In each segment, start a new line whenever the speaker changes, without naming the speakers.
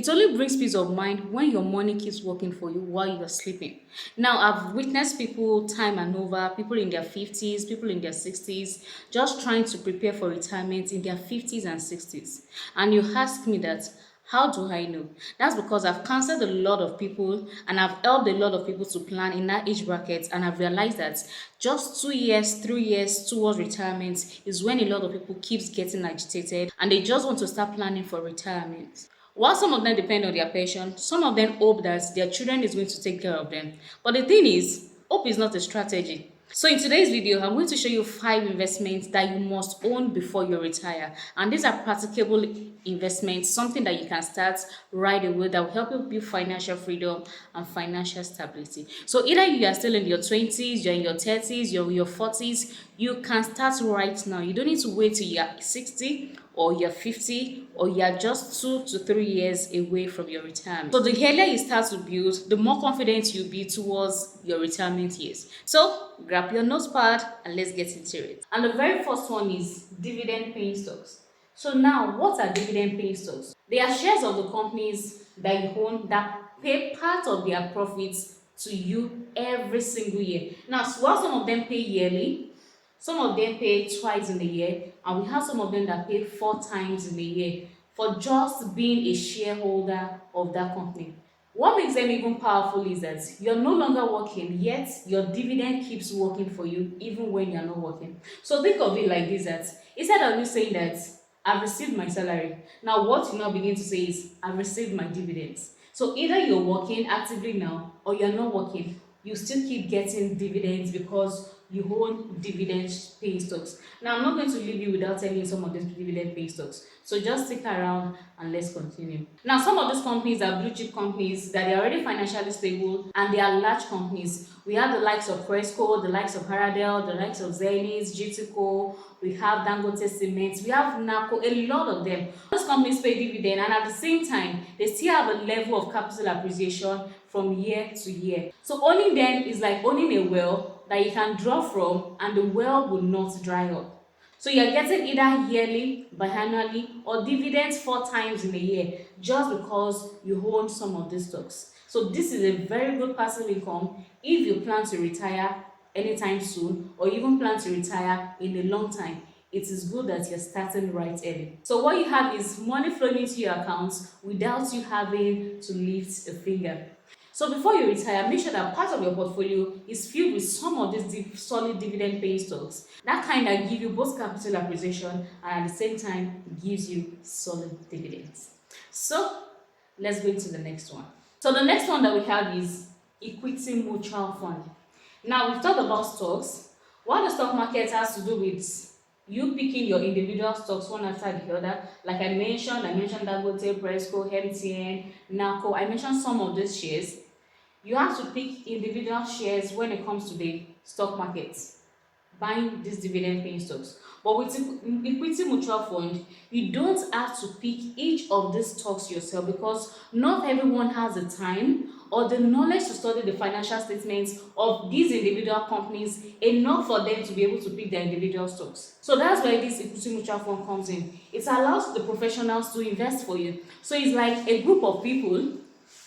It only brings peace of mind when your money keeps working for you while you're sleeping. Now, I've witnessed people time and over, people in their 50s, people in their 60s, just trying to prepare for retirement in their 50s and 60s. And you ask me that, how do I know? That's because I've counseled a lot of people and I've helped a lot of people to plan in that age bracket, and I've realized that just 2 years, 3 years towards retirement is when a lot of people keeps getting agitated and they just want to start planning for retirement. While some of them depend on their pension, some of them hope that their children is going to take care of them. But the thing is, hope is not a strategy. So in today's video, I'm going to show you 5 investments that you must own before you retire. And these are practicable investments, something that you can start right away that will help you build financial freedom and financial stability. So either you are still in your 20s, you're in your 30s, you're in your 40s, you can start right now. You don't need to wait till you're 60 or you're 50 or you're just 2 to 3 years away from your retirement. So the earlier you start to build, the more confident you'll be towards your retirement years. So grab your notepad and let's get into it. And the very first one is dividend-paying stocks. So now, what are dividend-paying stocks? They are shares of the companies that you own that pay part of their profits to you every single year. Now, while some of them pay yearly, some of them pay twice in a year, and we have some of them that pay 4 times in a year for just being a shareholder of that company. What makes them even powerful is that you're no longer working, yet your dividend keeps working for you even when you're not working. So think of it like this, that instead of you saying that I've received my salary, now what you now begin to say is I've received my dividends. So either you're working actively now or you're not working, you still keep getting dividends because you own dividend paying stocks. Now, I'm not going to leave you without telling you some of these dividend paying stocks. So just stick around and let's continue. Now, some of these companies are blue chip companies that are already financially stable and they are large companies. We have the likes of Presco, the likes of Haradel, the likes of Zenith, GTCO, we have Dangote Cement, we have NACO, a lot of them. Those companies pay dividend and at the same time, they still have a level of capital appreciation from year to year. So owning them is like owning a well that you can draw from and the well will not dry up. So you're getting either yearly, biannually, or dividends 4 times in a year just because you own some of these stocks. So this is a very good passive income if you plan to retire anytime soon or even plan to retire in a long time. It is good that you're starting right early. So what you have is money flowing into your accounts without you having to lift a finger. So before you retire, make sure that part of your portfolio is filled with some of these solid dividend-paying stocks. That kind that give you both capital appreciation and at the same time gives you solid dividends. So let's go into the next one. So the next one that we have is equity mutual fund. Now we've talked about stocks. What the stock market has to do with you picking your individual stocks one after the other. Like I mentioned Dangote, Presco, MTN, NACO. I mentioned some of these shares. You have to pick individual shares when it comes to the stock market, buying these dividend-paying stocks. But with equity mutual fund, you don't have to pick each of these stocks yourself because not everyone has the time or the knowledge to study the financial statements of these individual companies enough for them to be able to pick their individual stocks. So that's where this equity mutual fund comes in. It allows the professionals to invest for you. So it's like a group of people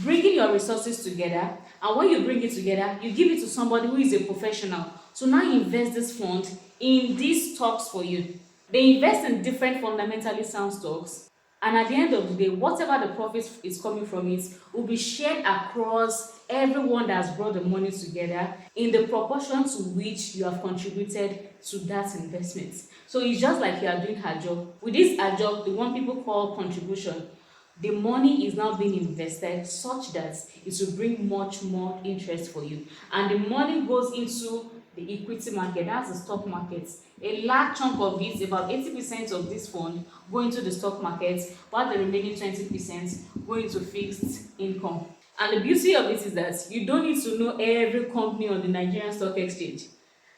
bringing your resources together, and when you bring it together, you give it to somebody who is a professional to now invest this fund in these stocks for you. They invest in different fundamentally sound stocks, and at the end of the day, whatever the profit is coming from it will be shared across everyone that has brought the money together in the proportion to which you have contributed to that investment. So it's just like you are doing her job. With this her job, the one people call contribution, the money is now being invested such that it will bring much more interest for you, and the money goes into the equity market, that's the stock market. A large chunk of it, about 80% of this fund, go into the stock market, while the remaining 20% go into fixed income. And the beauty of it is that you don't need to know every company on the Nigerian Stock Exchange.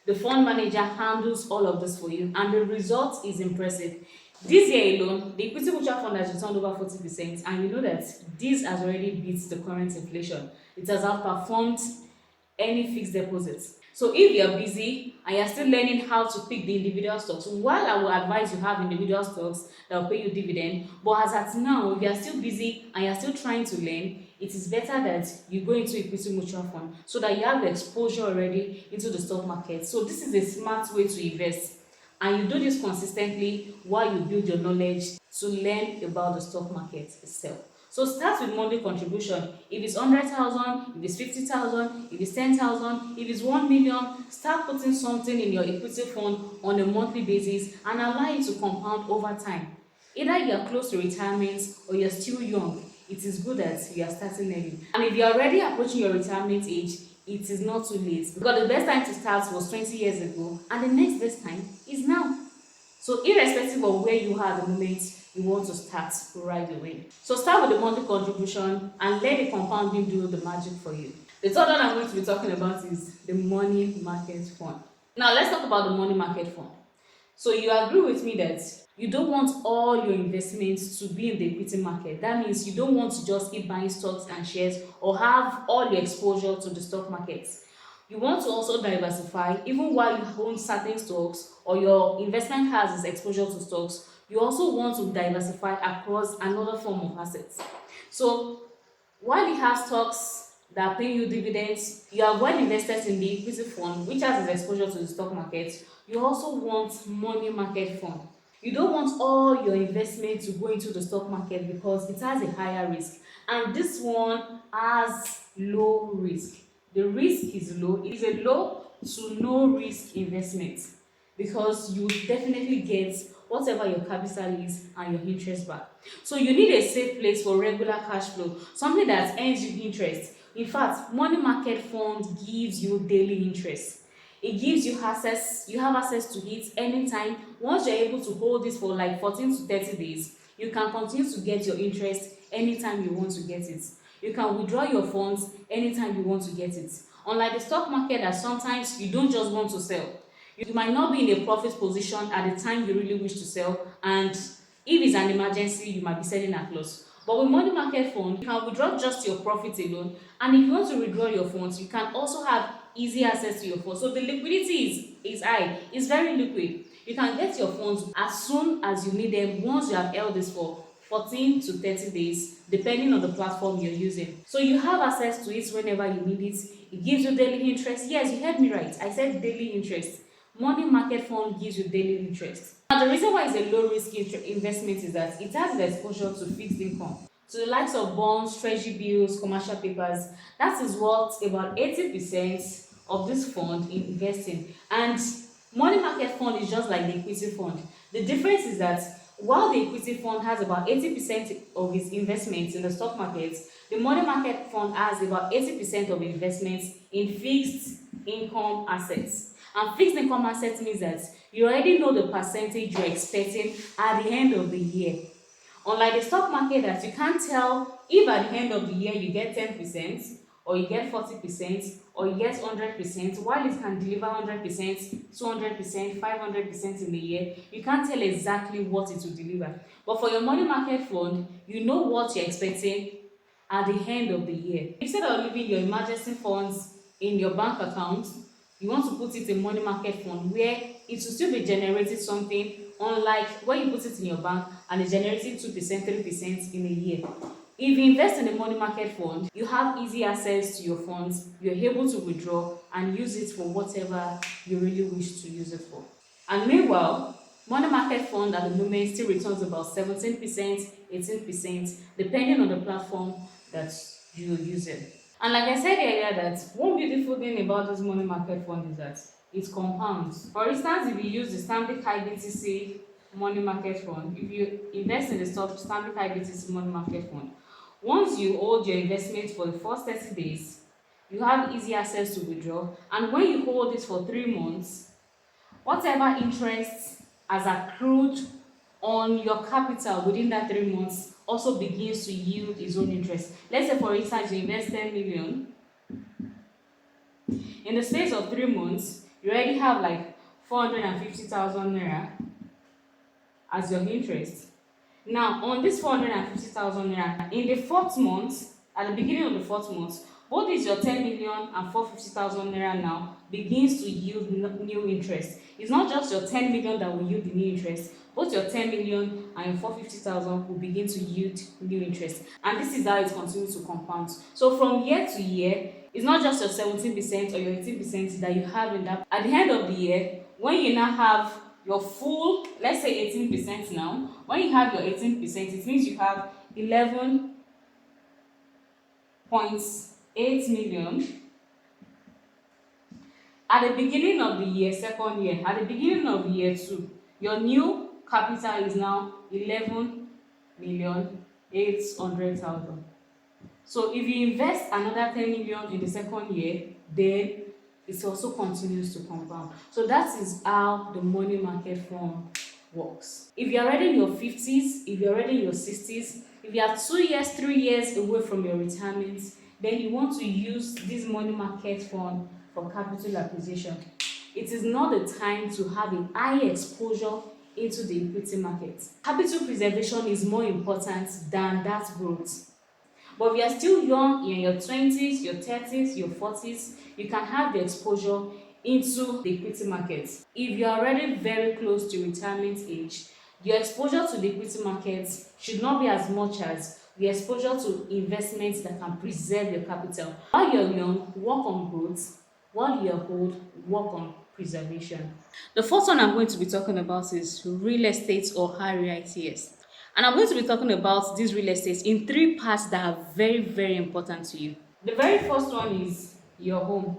The fund manager handles all of this for you, and the result is impressive. This year alone, the equity mutual fund has returned over 40%, and you know that this has already beat the current inflation. It has outperformed any fixed deposits. So if you're busy and you're still learning how to pick the individual stocks, while I will advise you have individual stocks that will pay you dividend, but as at now, if you're still busy and you're still trying to learn, it is better that you go into equity mutual fund so that you have exposure already into the stock market. So this is a smart way to invest, and you do this consistently while you build your knowledge to learn about the stock market itself. So start with monthly contribution. If it's 100,000, if it's 50,000, if it's 10,000, if it's 1 million, start putting something in your equity fund on a monthly basis and allow it to compound over time. Either you are close to retirement or you're still young, it is good that you are starting early. And if you're already approaching your retirement age, it is not too late, because the best time to start was 20 years ago and the next best time is now. So irrespective of where you are at the moment, you want to start right away. So start with the monthly contribution and let the compounding do the magic for you. The third one I'm going to be talking about is the money market fund. Now let's talk about the money market fund. So you agree with me that you don't want all your investments to be in the equity market. That means you don't want to just keep buying stocks and shares or have all your exposure to the stock markets. You want to also diversify. Even while you own certain stocks or your investment has its exposure to stocks, you also want to diversify across another form of assets. So while you have stocks that are paying you dividends, you are well invested in the equity fund, which has its exposure to the stock market. You also want money market fund. You don't want all your investment to go into the stock market because it has a higher risk, and this one has low risk. The risk is low. It is a low to no risk investment because you definitely get whatever your capital is and your interest back. So you need a safe place for regular cash flow, something that earns you interest. In fact, money market fund gives you daily interest. It gives you access, you have access to it anytime. Once you're able to hold this for like 14 to 30 days, you can continue to get your interest anytime you want to get it. You can withdraw your funds anytime you want to get it. Unlike the stock market that sometimes you don't just want to sell. You might not be in a profit position at the time you really wish to sell, and if it's an emergency, you might be selling at loss. But with money market fund, you can withdraw just your profit alone, and if you want to withdraw your funds, you can also have easy access to your funds. So the liquidity is high, it's very liquid. You can get your funds as soon as you need them once you have held this for 14 to 30 days, depending on the platform you're using. So you have access to it whenever you need it. It gives you daily interest. Yes, you heard me right. I said daily interest. Money market fund gives you daily interest. Now, the reason why it's a low risk investment is that it has the exposure to fixed income, to the likes of bonds, treasury bills, commercial papers. That is what about 80% of this fund invest in. And money market fund is just like the equity fund. The difference is that while the equity fund has about 80% of its investments in the stock market, the money market fund has about 80% of investments in fixed income assets. And fixed income assets means that you already know the percentage you're expecting at the end of the year. Unlike the stock market, that you can't tell if at the end of the year you get 10% or you get 40% or you get 100%, while it can deliver 100%, 200%, 500% in a year, you can't tell exactly what it will deliver. But for your money market fund, you know what you're expecting at the end of the year. Instead of leaving your emergency funds in your bank account, you want to put it in money market fund where it will still be generating something, unlike when you put it in your bank and it's generating 2%, 3% in a year. If you invest in a money market fund, you have easy access to your funds, you're able to withdraw and use it for whatever you really wish to use it for. And meanwhile, money market fund at the moment still returns about 17%, 18%, depending on the platform that you're using. And like I said earlier, that one beautiful thing about this money market fund is that it compounds. For instance, if you use the Stanbic IBTC money market fund, if you invest in the stock Stanbic IBTC money market fund, once you hold your investment for the first 30 days, you have easy access to withdraw. And when you hold it for 3 months, whatever interest has accrued on your capital within that 3 months also begins to yield its own interest. Let's say, for instance, you invest 10 million. In the space of 3 months, you already have like 450,000 naira as your interest. Now, on this 450,000 naira, in the fourth month, at the beginning of the fourth month, Both is your 10 million and 450,000 naira now begins to yield new interest. It's not just your 10 million that will yield the new interest. Both your 10 million and your 450,000 will begin to yield new interest. And this is how it continues to compound. So from year to year, it's not just your 17% or your 18% that you have in that. At the end of the year, when you now have your full, let's say 18% now, when you have your 18%, it means you have 11.8 million at the beginning of the year, second year. At the beginning of year two, your new capital is now 11,800,000. So if you invest another 10 million in the second year, then it also continues to compound. So that is how the money market fund works. If you are already in your 50s, if you are already in your 60s, if you are 2 years, 3 years away from your retirement, then you want to use this money market fund for capital acquisition. It is not the time to have a high exposure into the equity market. Capital preservation is more important than that growth. But if you are still young, in your 20s, your 30s, your 40s, you can have the exposure into the equity market. If you are already very close to retirement age, your exposure to the equity market should not be as much as the exposure to investments that can preserve your capital. While you're young, work on growth. While you're old, work on preservation. The fourth one I'm going to be talking about is real estate or REITs. And I'm going to be talking about these real estates in three parts that are very, very important to you. The very first one is your home.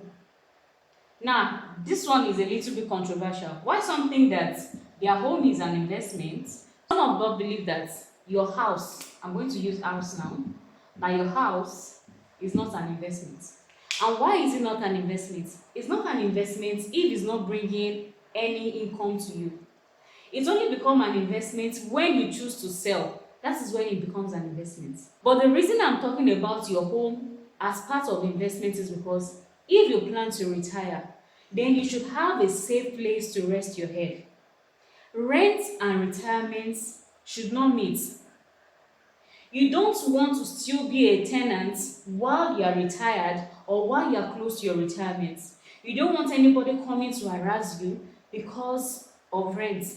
Now, this one is a little bit controversial. Why some think that their home is an investment? Some of us believe that your house, I'm going to use house now, that your house is not an investment. And why is it not an investment? It's not an investment if it's not bringing any income to you. It only becomes an investment when you choose to sell. That is when it becomes an investment. But the reason I'm talking about your home as part of investment is because if you plan to retire, then you should have a safe place to rest your head. Rent and retirement should not meet. You don't want to still be a tenant while you are retired or while you are close to your retirement. You don't want anybody coming to harass you because of rent.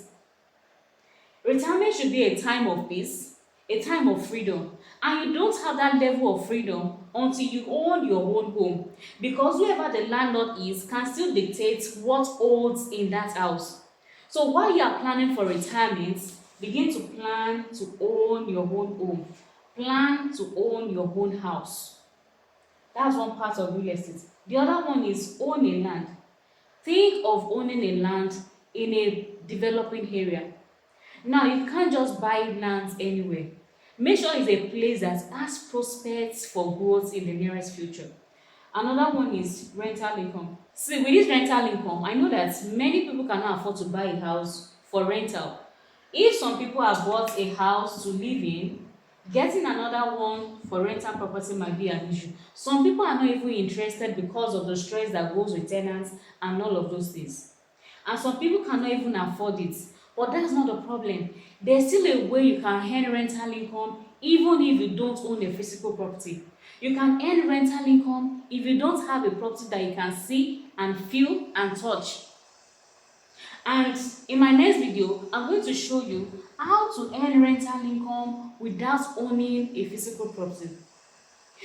Retirement should be a time of peace, a time of freedom, and you don't have that level of freedom until you own your own home, because whoever the landlord is can still dictate what holds in that house. So while you are planning for retirement, begin to plan to own your own home. Plan to own your own house. That's one part of real estate. The other one is own a land. Think of owning a land in a developing area. Now, you can't just buy lands anywhere. Make sure it's a place that has prospects for growth in the nearest future. Another one is rental income. See, with this rental income, I know that many people cannot afford to buy a house for rental. If some people have bought a house to live in, getting another one for rental property might be an issue. Some people are not even interested because of the stress that goes with tenants and all of those things. And some people cannot even afford it. But that's not the problem. There's still a way you can earn rental income even if you don't own a physical property. You can earn rental income if you don't have a property that you can see and feel and touch. And in my next video, I'm going to show you how to earn rental income without owning a physical property.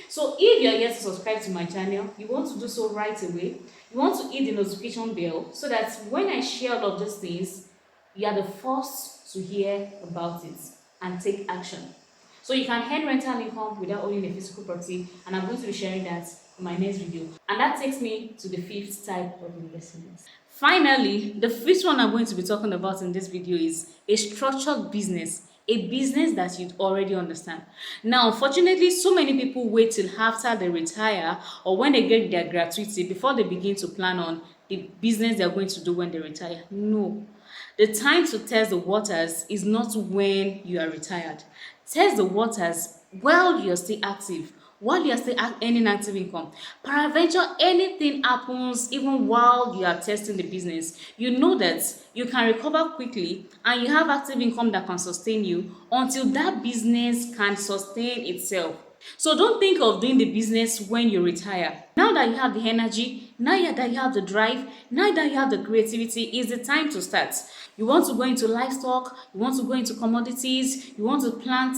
So if you're yet to subscribe to my channel, you want to do so right away. You want to hit the notification bell so that when I share all of these things, you are the first to hear about it and take action. So you can earn rental income without owning a physical property, and I'm going to be sharing that in my next video. And that takes me to the fifth type of investment. Finally, the fifth one I'm going to be talking about in this video is a structured business. A business that you already understand. Now, unfortunately, so many people wait till after they retire or when they get their gratuity before they begin to plan on the business they're going to do when they retire. No. The time to test the waters is not when you are retired. Test the waters while you're still active, while you're still earning active income. Peradventure, anything happens even while you are testing the business, you know that you can recover quickly and you have active income that can sustain you until that business can sustain itself. So don't think of doing the business when you retire. Now that you have the energy, now that you have the drive, now that you have the creativity, is the time to start. You want to go into livestock, you want to go into commodities, you want to plant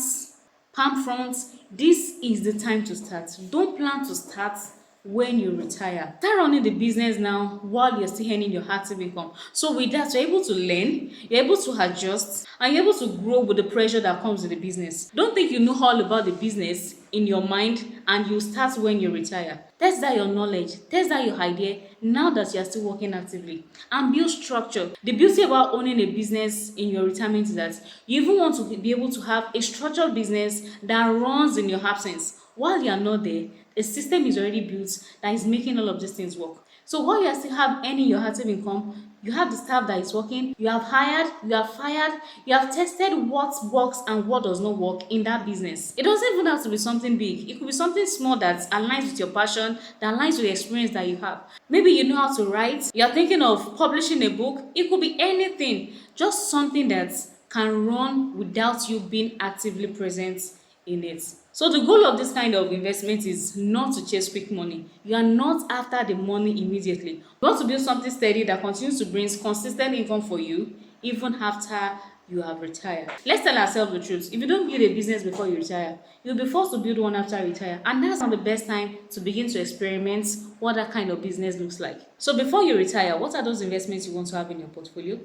palm fronts. This is the time to start. Don't plan to start when you retire. Start running the business now while you're still earning your active income. So with that, you're able to learn, you're able to adjust, and you're able to grow with the pressure that comes with the business. Don't think you know all about the business in your mind and you start when you retire. Test that your knowledge, test that your idea now that you're still working actively, and build structure. The beauty about owning a business in your retirement is that you even want to be able to have a structured business that runs in your absence. While you are not there, a system is already built that is making all of these things work. So while you still have earning your active income, you have the staff that is working, you have hired, you have fired, you have tested what works and what does not work in that business. It doesn't even have to be something big. It could be something small that aligns with your passion, that aligns with the experience that you have. Maybe you know how to write, you're thinking of publishing a book. It could be anything, just something that can run without you being actively present in it. So the goal of this kind of investment is not to chase quick money. You are not after the money immediately. You want to build something steady that continues to bring consistent income for you even after you have retired. Let's tell ourselves the truth. If you don't build a business before you retire, you'll be forced to build one after you retire. And that's not the best time to begin to experiment what that kind of business looks like. So before you retire, what are those investments you want to have in your portfolio?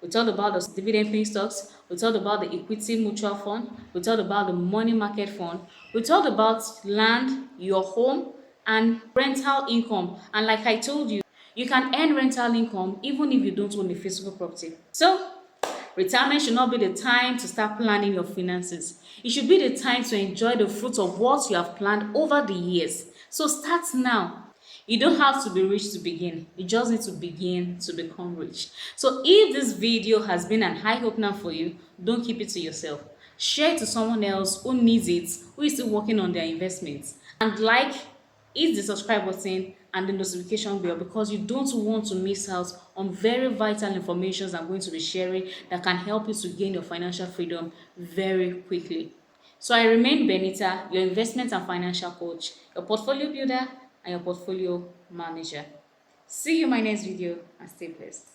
We talked about the dividend-paying stocks. We talked about the equity mutual fund. We talked about the money market fund. We talked about land, your home, and rental income. And like I told you, you can earn rental income even if you don't own a physical property. So, retirement should not be the time to start planning your finances. It should be the time to enjoy the fruits of what you have planned over the years. So start now. You don't have to be rich to begin. You just need to begin to become rich. So if this video has been an eye-opener for you, don't keep it to yourself. Share it to someone else who needs it, who is still working on their investments. And hit the subscribe button and the notification bell because you don't want to miss out on very vital information I'm going to be sharing that can help you to gain your financial freedom very quickly. So I remain Benita, your investment and financial coach, your portfolio builder, and your portfolio manager. See you in my next video and stay blessed.